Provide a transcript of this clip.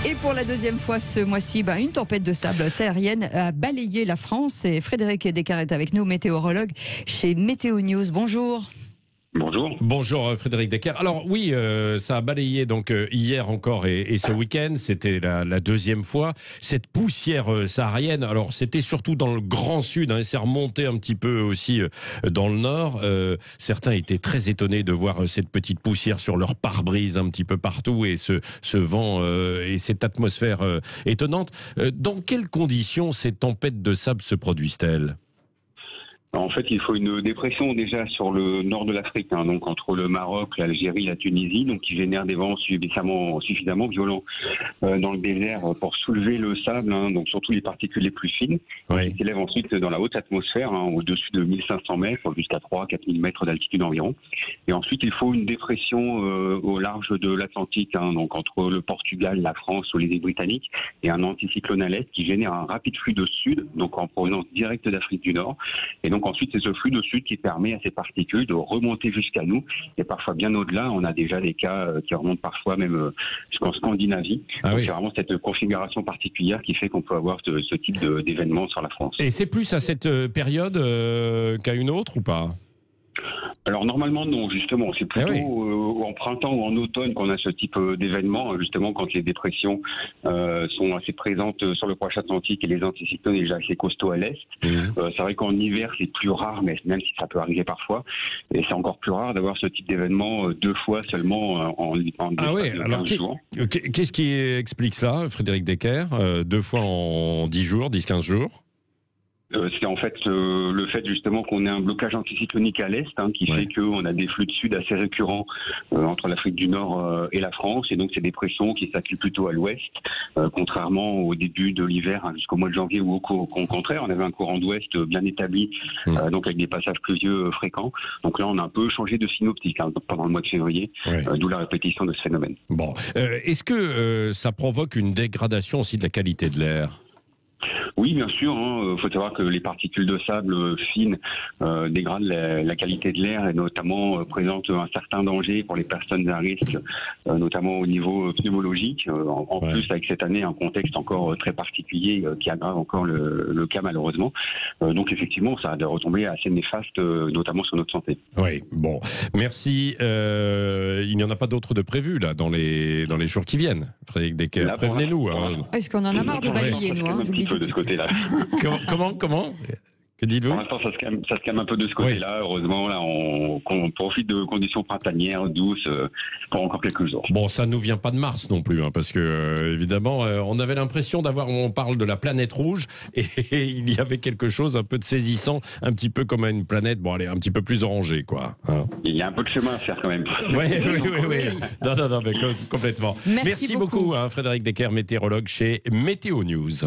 Et pour la deuxième fois ce mois-ci, une tempête de sable saharienne a balayé la France. Et Frédéric Descartes est avec nous, météorologue chez Météo News. Bonjour. Bonjour. Bonjour Frédéric Descartes. Alors oui, ça a balayé donc hier encore et ce week-end, c'était la deuxième fois. Cette poussière saharienne, alors c'était surtout dans le grand sud, et c'est remonté un petit peu aussi dans le nord. Certains étaient très étonnés de voir cette petite poussière sur leur pare-brise un petit peu partout et ce vent et cette atmosphère étonnante. Dans quelles conditions ces tempêtes de sable se produisent-elles ? En fait, il faut une dépression déjà sur le nord de l'Afrique, donc entre le Maroc, l'Algérie, la Tunisie, donc qui génère des vents suffisamment violents dans le désert pour soulever le sable, donc surtout les particules les plus fines, qui s'élèvent ensuite dans la haute atmosphère, au-dessus de 1500 mètres, jusqu'à 3-4 000 mètres d'altitude environ. Et ensuite, il faut une dépression au large de l'Atlantique, donc entre le Portugal, la France ou les îles Britanniques, et un anticyclone à l'est qui génère un rapide flux de sud, donc en provenance directe d'Afrique du Nord. Et donc ensuite, c'est ce flux de sud qui permet à ces particules de remonter jusqu'à nous. Et parfois bien au-delà, on a déjà des cas qui remontent parfois même jusqu'en Scandinavie. Donc c'est vraiment cette configuration particulière qui fait qu'on peut avoir ce type d'événement sur la France. Et c'est plus à cette période qu'à une autre ou pas ? Alors normalement non, justement, c'est plutôt en printemps ou en automne qu'on a ce type d'événement, justement quand les dépressions sont assez présentes sur le proche Atlantique et les anticyclones déjà assez costauds à l'est. C'est vrai qu'en hiver c'est plus rare, mais même si ça peut arriver parfois, et c'est encore plus rare d'avoir ce type d'événement deux fois seulement en 15 jours. Qu'est-ce qui explique ça, Frédéric Descartes, deux fois en 10 jours, 10-15 jours ? C'est en fait le fait justement qu'on ait un blocage anticyclonique à l'est qui fait qu'on a des flux de sud assez récurrents entre l'Afrique du Nord et la France, et donc c'est des pressions qui s'accumulent plutôt à l'ouest, contrairement au début de l'hiver jusqu'au mois de janvier où au contraire on avait un courant d'ouest bien établi, donc avec des passages pluvieux fréquents. Donc là on a un peu changé de synoptique pendant le mois de février, d'où la répétition de ce phénomène. Bon, est-ce que ça provoque une dégradation aussi de la qualité de l'air ? Oui, bien sûr. Faut savoir que les particules de sable fines dégradent la qualité de l'air et notamment présentent un certain danger pour les personnes à risque, notamment au niveau pneumologique. En plus, avec cette année, un contexte encore très particulier qui aggrave encore le cas malheureusement. Donc effectivement, ça a des retombées assez néfastes, notamment sur notre santé. Oui, bon. Merci. Il n'y en a pas d'autres de prévus là dans les jours qui viennent. Frédéric Descartes, prévenez-nous. Est-ce qu'on en a marre de balayer, nous un petit peu de ce côté-là. Comment que dites-vous ? Pour l'instant, ça se calme un peu de ce côté-là. Heureusement, là, on profite de conditions printanières douces pour encore quelques jours. Bon, ça nous vient pas de Mars non plus, parce que évidemment, on avait l'impression on parle de la planète rouge, et il y avait quelque chose un peu de saisissant, un petit peu comme une planète, un petit peu plus orangée, quoi. Il y a un peu de chemin à faire quand même. Oui. Non, mais complètement. Merci beaucoup, Frédéric Descartes, météorologue chez Météo News.